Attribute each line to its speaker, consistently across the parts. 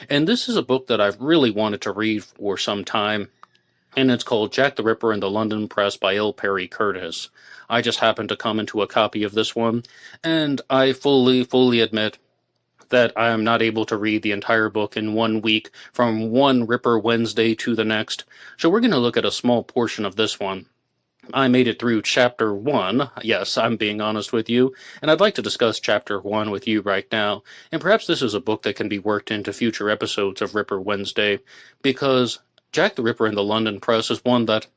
Speaker 1: And this is a book that I've really wanted to read for some time, and it's called Jack the Ripper in the London Press by L. Perry Curtis. I just happened to come into a copy of this one, and I fully admit that I am not able to read the entire book in 1 week from one Ripper Wednesday to the next, so we're going to look at a small portion of this one. I made it through chapter 1, yes, I'm being honest with you, and I'd like to discuss chapter 1 with you right now, and perhaps this is a book that can be worked into future episodes of Ripper Wednesday, because Jack the Ripper in the London Press is one that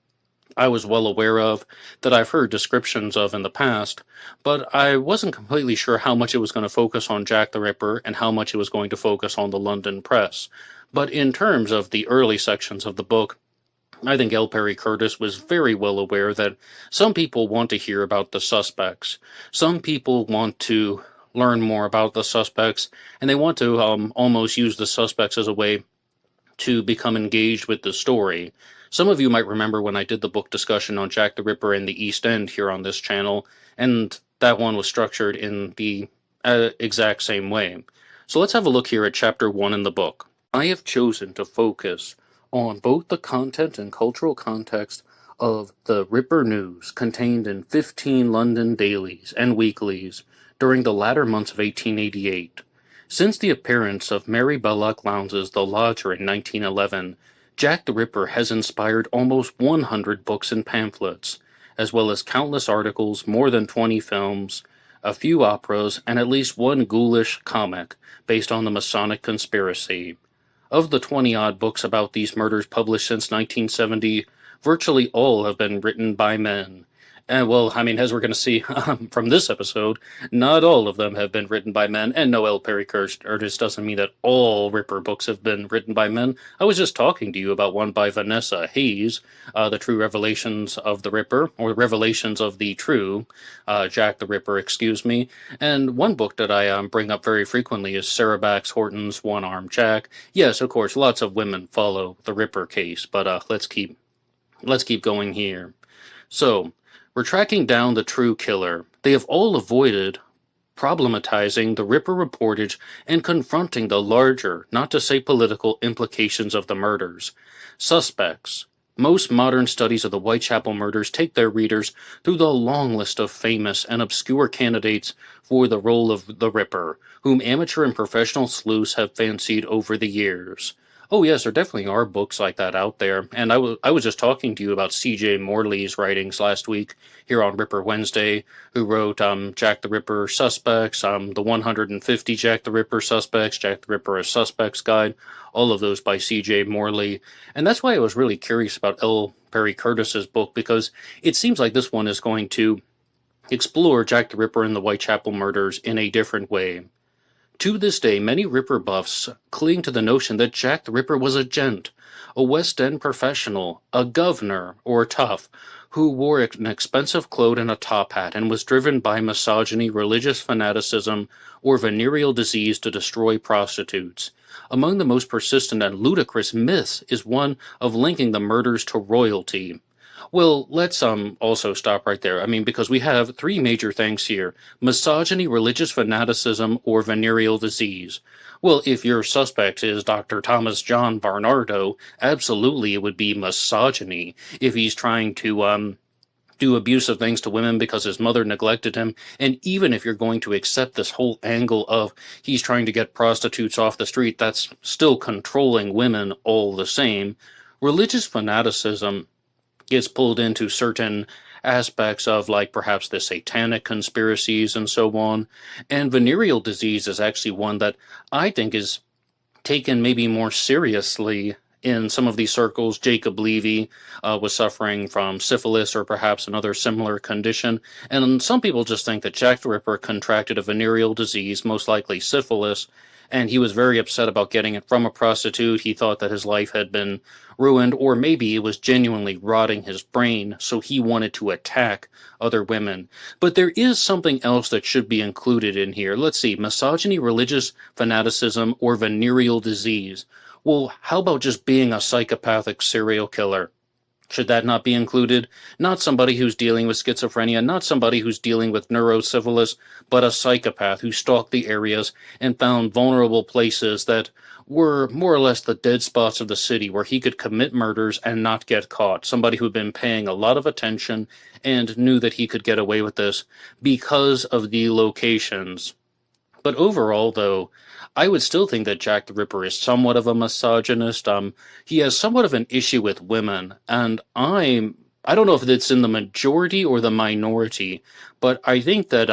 Speaker 1: I was well aware of, that I've heard descriptions of in the past, but I wasn't completely sure how much it was going to focus on Jack the Ripper and how much it was going to focus on the London Press. But in terms of the early sections of the book, I think L. Perry Curtis was very well aware that some people want to hear about the suspects. Some people want to learn more about the suspects, and they want to almost use the suspects as a way to become engaged with the story. Some of you might remember when I did the book discussion on Jack the Ripper in the East End here on this channel, and that one was structured in the exact same way. So let's have a look here at chapter 1 in the book. I have chosen to focus on both the content and cultural context of the Ripper news contained in 15 London dailies and weeklies during the latter months of 1888. Since the appearance of Mary Belloc Lowndes' The Lodger in 1911, Jack the Ripper has inspired almost 100 books and pamphlets, as well as countless articles, more than 20 films, a few operas, and at least one ghoulish comic based on the Masonic conspiracy. Of the 20-odd books about these murders published since 1970, virtually all have been written by men. And, well, I mean, as we're going to see from this episode, not all of them have been written by men, and no, L. Perry Curtis doesn't mean that all Ripper books have been written by men. I was just talking to you about one by Vanessa Hayes, The True Revelations of the Ripper, or Revelations of the True Jack the Ripper, excuse me. And one book that I bring up very frequently is Sarah Bax Horton's One-Armed Jack. Yes, of course, lots of women follow the Ripper case, but let's keep going here. So, we're tracking down the true killer. They have all avoided problematizing the Ripper reportage and confronting the larger, not to say political, implications of the murders. Suspects. Most modern studies of the Whitechapel murders take their readers through the long list of famous and obscure candidates for the role of the Ripper, whom amateur and professional sleuths have fancied over the years. Oh yes, there definitely are books like that out there, and I was just talking to you about C.J. Morley's writings last week here on Ripper Wednesday, who wrote Jack the Ripper Suspects, the 150 Jack the Ripper Suspects, Jack the Ripper A Suspects Guide, all of those by C.J. Morley, and that's why I was really curious about L. Perry Curtis's book, because it seems like this one is going to explore Jack the Ripper and the Whitechapel murders in a different way. To this day, many Ripper buffs cling to the notion that Jack the Ripper was a gent, a West End professional, a governor, or tough, who wore an expensive coat and a top hat and was driven by misogyny, religious fanaticism, or venereal disease to destroy prostitutes. Among the most persistent and ludicrous myths is one of linking the murders to royalty. Well, let's also stop right there. I mean, because we have three major things here: misogyny, religious fanaticism, or venereal disease. Well, if your suspect is Dr. Thomas John Barnardo, absolutely it would be misogyny. If he's trying to do abusive things to women because his mother neglected him, and even if you're going to accept this whole angle of he's trying to get prostitutes off the street, that's still controlling women all the same. Religious fanaticism gets pulled into certain aspects of, like, perhaps the satanic conspiracies and so on. And venereal disease is actually one that I think is taken maybe more seriously in some of these circles. Jacob Levy was suffering from syphilis or perhaps another similar condition. And some people just think that Jack the Ripper contracted a venereal disease, most likely syphilis, and he was very upset about getting it from a prostitute. He thought that his life had been ruined, or maybe it was genuinely rotting his brain, so he wanted to attack other women. But there is something else that should be included in here. Let's see, misogyny, religious fanaticism, or venereal disease. Well, how about just being a psychopathic serial killer? Should that not be included? Not somebody who's dealing with schizophrenia, not somebody who's dealing with neurosyphilis, but a psychopath who stalked the areas and found vulnerable places that were more or less the dead spots of the city where he could commit murders and not get caught. Somebody who'd been paying a lot of attention and knew that he could get away with this because of the locations. But overall, though, I would still think that Jack the Ripper is somewhat of a misogynist. He has somewhat of an issue with women, and I don't know if it's in the majority or the minority, but I think that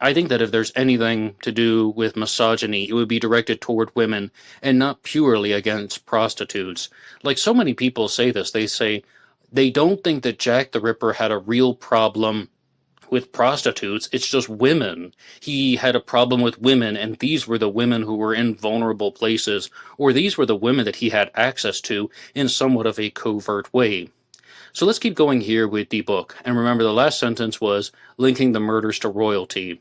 Speaker 1: if there's anything to do with misogyny, it would be directed toward women and not purely against prostitutes. Like so many people say this, they say they don't think that Jack the Ripper had a real problem with prostitutes, it's just women. He had a problem with women, and these were the women who were in vulnerable places, or these were the women that he had access to in somewhat of a covert way. So let's keep going here with the book. And remember, the last sentence was linking the murders to royalty.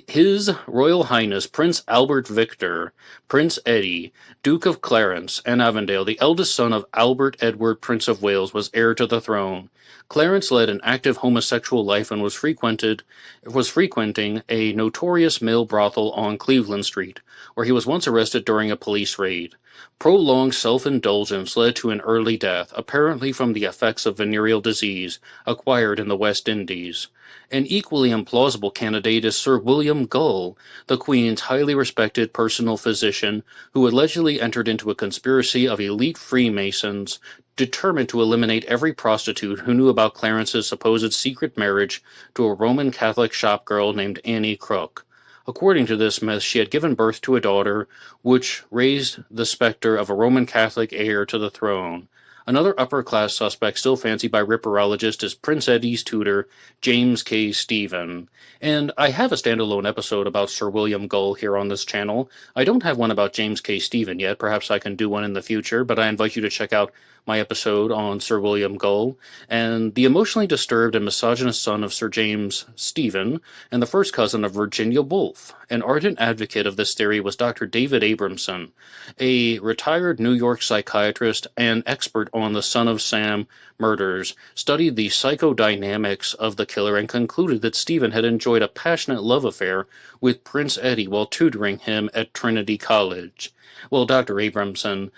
Speaker 1: His Royal Highness Prince Albert Victor, Prince Eddie, Duke of Clarence and Avondale, the eldest son of Albert Edward, Prince of Wales, was heir to the throne. Clarence led an active homosexual life and was frequenting a notorious male brothel on Cleveland Street, where he was once arrested during a police raid. Prolonged self-indulgence led to an early death, apparently from the effects of venereal disease acquired in the West Indies. An equally implausible candidate is Sir William Gull, the Queen's highly respected personal physician, who allegedly entered into a conspiracy of elite Freemasons determined to eliminate every prostitute who knew about Clarence's supposed secret marriage to a Roman Catholic shopgirl named Annie Crook. According to this myth, she had given birth to a daughter, which raised the specter of a Roman Catholic heir to the throne. Another upper-class suspect still fancied by ripperologists is Prince Eddie's tutor, James K. Stephen. And I have a standalone episode about Sir William Gull here on this channel. I don't have one about James K. Stephen yet. Perhaps I can do one in the future, but I invite you to check out my episode on Sir William Gull. And the emotionally disturbed and misogynist son of Sir James Stephen, and the first cousin of Virginia Woolf. An ardent advocate of this theory was Dr. David Abramson, a retired New York psychiatrist and expert on the Son of Sam murders, studied the psychodynamics of the killer, and concluded that Stephen had enjoyed a passionate love affair with Prince Eddie while tutoring him at Trinity College. Well, Dr. Abramson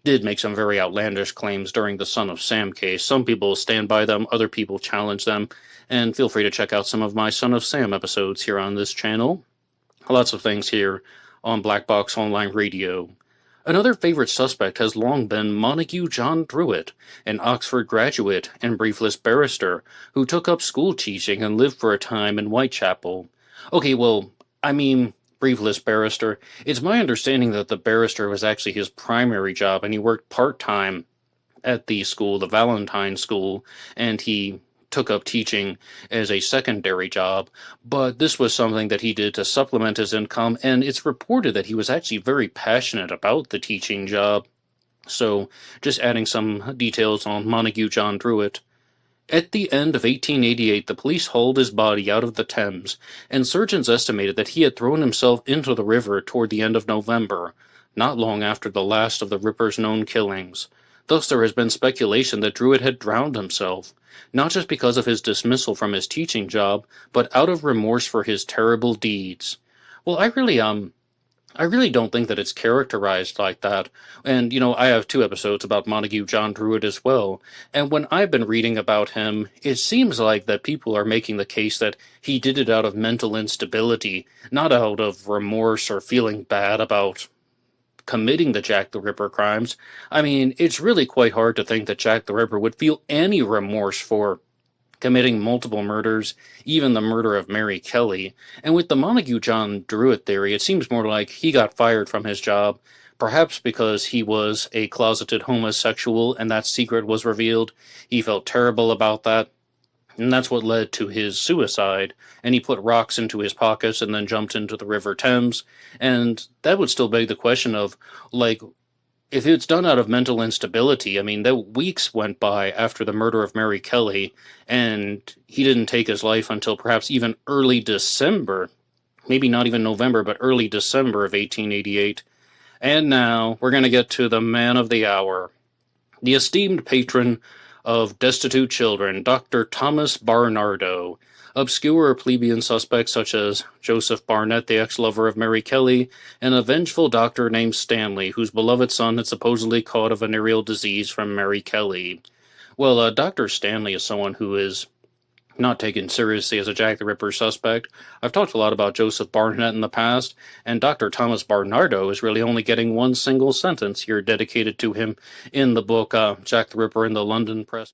Speaker 1: did make some very outlandish claims during the Son of Sam case. Some people stand by them, other people challenge them, and feel free to check out some of my Son of Sam episodes here on this channel. Lots of things here on Black Box Online Radio. Another favorite suspect has long been Montague John Druitt, an Oxford graduate and briefless barrister who took up school teaching and lived for a time in Whitechapel. Okay, well, briefless barrister. It's my understanding that the barrister was actually his primary job, and he worked part-time at the school, the Valentine School, and he took up teaching as a secondary job, but this was something that he did to supplement his income, and it's reported that he was actually very passionate about the teaching job. So, just adding some details on Montague John Druitt. At the end of 1888, the police hauled his body out of the Thames, and surgeons estimated that he had thrown himself into the river toward the end of November, not long after the last of the Ripper's known killings. Thus there has been speculation that Druitt had drowned himself, not just because of his dismissal from his teaching job, but out of remorse for his terrible deeds. Well, I really don't think that it's characterized like that. And, I have 2 episodes about Montague John Druitt as well. And when I've been reading about him, it seems like that people are making the case that he did it out of mental instability, not out of remorse or feeling bad about committing the Jack the Ripper crimes. It's really quite hard to think that Jack the Ripper would feel any remorse for committing multiple murders, even the murder of Mary Kelly. And with the Montague John Druitt theory, it seems more like he got fired from his job, perhaps because he was a closeted homosexual and that secret was revealed. He felt terrible about that, and that's what led to his suicide. And he put rocks into his pockets and then jumped into the River Thames. And that would still beg the question of, if it's done out of mental instability, the weeks went by after the murder of Mary Kelly, and he didn't take his life until perhaps even early December, maybe not even November, but early December of 1888. And now we're going to get to the man of the hour, The esteemed patron of destitute children, Dr. Thomas Barnardo. Obscure plebeian suspects such as Joseph Barnett, the ex-lover of Mary Kelly, and a vengeful doctor named Stanley, whose beloved son had supposedly caught a venereal disease from Mary Kelly. Well, Dr. Stanley is someone who is not taken seriously as a Jack the Ripper suspect. I've talked a lot about Joseph Barnett in the past, and Dr. Thomas Barnardo is really only getting one single sentence here dedicated to him in the book Jack the Ripper in the London Press.